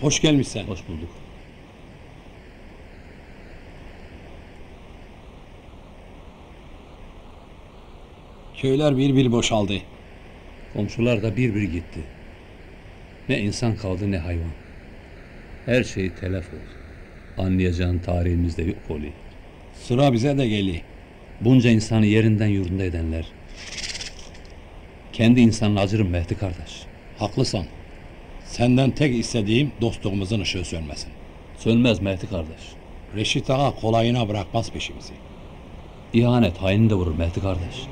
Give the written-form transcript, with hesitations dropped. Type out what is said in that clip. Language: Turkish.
Hoş gelmişsin. Hoş bulduk. Köyler bir boşaldı. Komşular da bir gitti. Ne insan kaldı ne hayvan. Her şey telef oldu. Anlayacağın tarihimizde yok oluyor. Sıra bize de geliyor. Bunca insanı yerinden yurdunda edenler. Kendi insanına acırım Mehdi kardeş. Haklısın. Senden tek istediğim dostluğumuzun ışığı sönmesin. Sönmez Mehdi kardeş. Reşit Ağa kolayına bırakmaz peşimizi. İhanet haini de vurur Mehdi kardeş.